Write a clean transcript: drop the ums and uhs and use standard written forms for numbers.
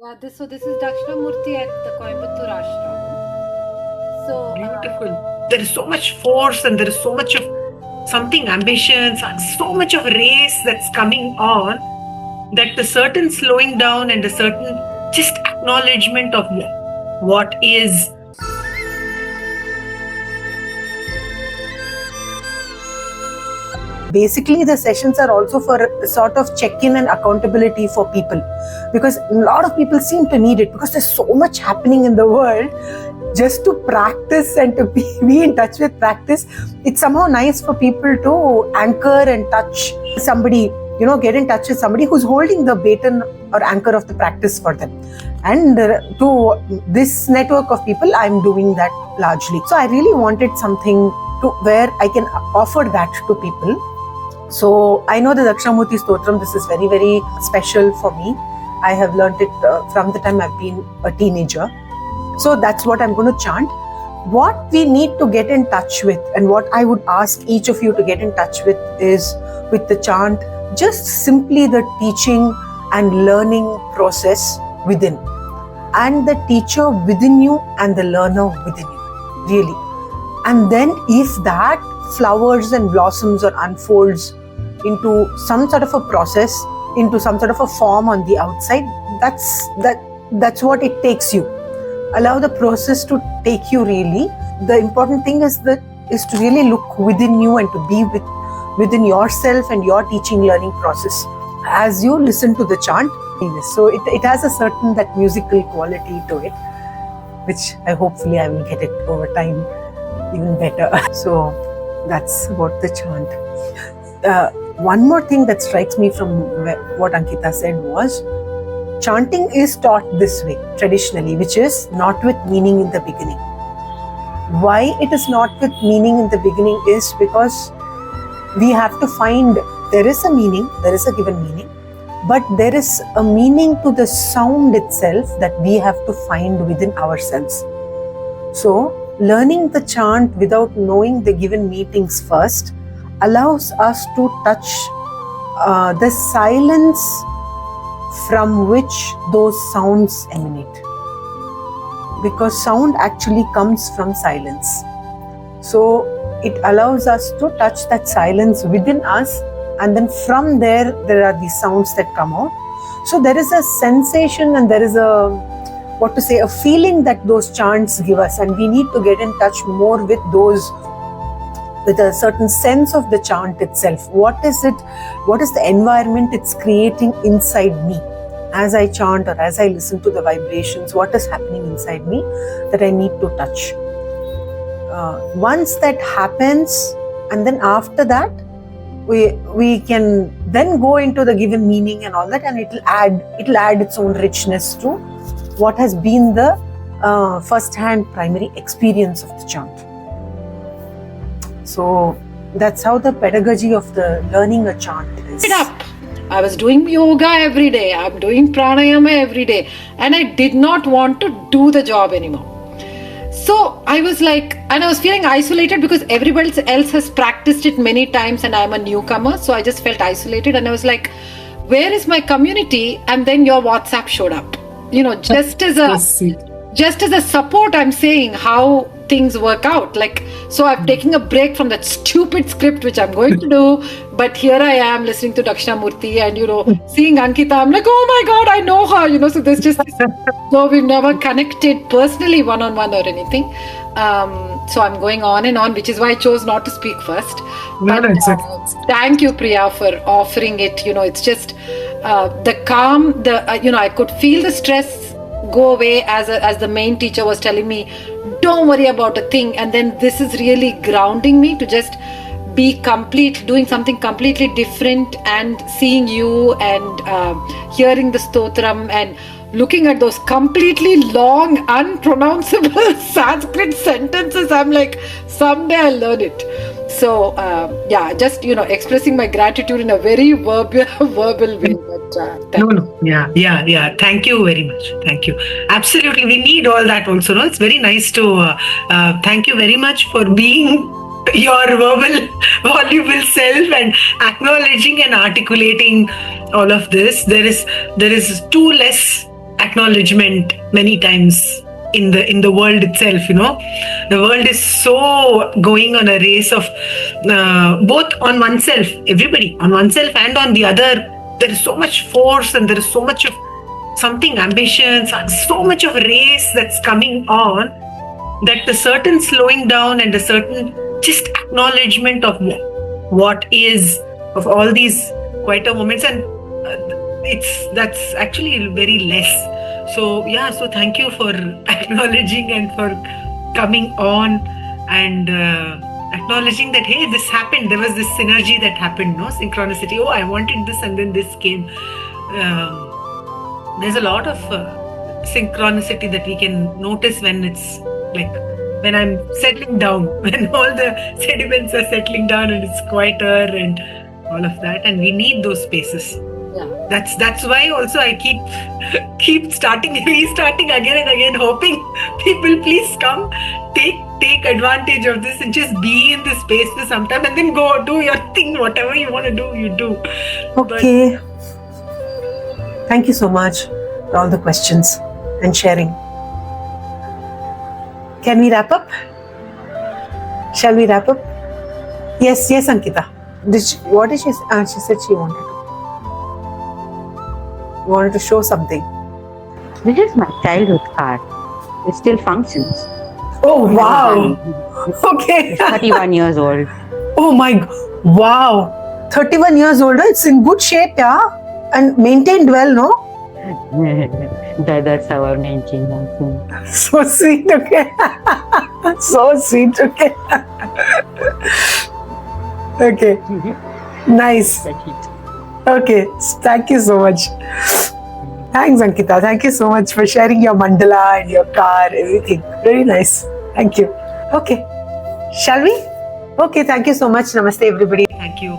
Yeah, this is Dakshinamurti at the Coimbatore ashram. Beautiful. There is so much force and there is so much of something ambition, so much of race that's coming on, that a certain slowing down and a certain just acknowledgement of what is. Basically, the sessions are also for a sort of check-in and accountability for people, because a lot of people seem to need it because there's so much happening in the world. Just to practice and to be in touch with practice, it's somehow nice for people to anchor and touch somebody, get in touch with somebody who's holding the baton or anchor of the practice for them. And to this network of people, I'm doing that largely. So I really wanted something to where I can offer that to people. So I know the Dakshinamurti Stotram, this is very, very special for me. I have learnt it from the time I've been a teenager. So that's what I'm going to chant. What we need to get in touch with, and what I would ask each of you to get in touch with, is with the chant, just simply the teaching and learning process within, and the teacher within you and the learner within you, really. And then if that flowers and blossoms or unfolds into some sort of a process, into some sort of a form on the outside, that's what it takes you. Allow the process to take you, really. The important thing is to really look within you and to be within yourself and your teaching learning process as you listen to the chant. So it has a certain that musical quality to it, which hopefully I will get it over time even better. So that's about the chant. One more thing that strikes me from what Ankita said was, chanting is taught this way traditionally, which is not with meaning in the beginning. Why it is not with meaning in the beginning is because we have to find, there is a meaning, there is a given meaning, but there is a meaning to the sound itself that we have to find within ourselves. So learning the chant without knowing the given meanings first allows us to touch the silence from which those sounds emanate. Because sound actually comes from silence. So it allows us to touch that silence within us, and then from there are these sounds that come out. So there is a sensation and there is a feeling that those chants give us, and we need to get in touch more with those, with a certain sense of the chant itself. What is it? What is the environment it's creating inside me? As I chant or as I listen to the vibrations, what is happening inside me that I need to touch? Once that happens, and then after that, we can then go into the given meaning and all that, and it'll add its own richness to what has been the first-hand primary experience of the chant. So that's how the pedagogy of the learning a chant is. I was doing yoga every day. I'm doing pranayama every day. And I did not want to do the job anymore. So I was like, and I was feeling isolated because everybody else has practiced it many times and I'm a newcomer. So I just felt isolated, and I was like, where is my community? And then your WhatsApp showed up. Just as a support, I'm saying how things work out. Like, so I'm taking a break from that stupid script which I'm going to do, but here I am listening to Dakshinamurti and seeing Ankita. I'm like, oh my God, I know her. So there's just though we've never connected personally one-on-one or anything. So I'm going on and on, which is why I chose not to speak first. Thank you, Priya, for offering it. It's just the calm, I could feel the stress go away as the main teacher was telling me, don't worry about a thing. And then this is really grounding me to just be doing something completely different, and seeing you and hearing the stotram and looking at those completely long, unpronounceable Sanskrit sentences. I'm like, someday I'll learn it. So just expressing my gratitude in a very verbal way. Yeah. Thank you very much. Thank you. Absolutely, we need all that also. No, it's very nice to thank you very much for being your voluble self and acknowledging and articulating all of this. There is too less acknowledgement many times in the world itself. The world is so going on a race of both on oneself, everybody on oneself and on the other. There is so much force and there is so much of something ambition, so much of race that's coming on, that a certain slowing down and a certain just acknowledgement of what is, of all these quieter moments, and that's actually very less. So thank you for acknowledging and for coming on and acknowledging that, hey, this happened, there was this synergy that happened, no synchronicity. I wanted this and then this came. There's a lot of synchronicity that we can notice when it's like when I'm settling down, when all the sediments are settling down and it's quieter and all of that, and we need those spaces. That's why also I keep restarting again and again, hoping people please come, take advantage of this and just be in this space for some time and then go do your thing, whatever you want to do, you do. Okay. Thank you so much for all the questions and sharing. Can we wrap up? Shall we wrap up? Yes, Ankita. What did she say? She said she wanted to show something. This is my childhood card. It still functions. Oh, wow. Okay. It's 31 years old. Oh my, wow. 31 years old, it's in good shape, yeah? And maintained well, no? That's our maintaining. So sweet, okay. So sweet, okay. Okay. Nice. Okay, thank you so much. Thanks, Ankita. Thank you so much for sharing your mandala and your car, everything. Very nice. Thank you. Okay. Shall we? Okay, thank you so much. Namaste, everybody. Thank you.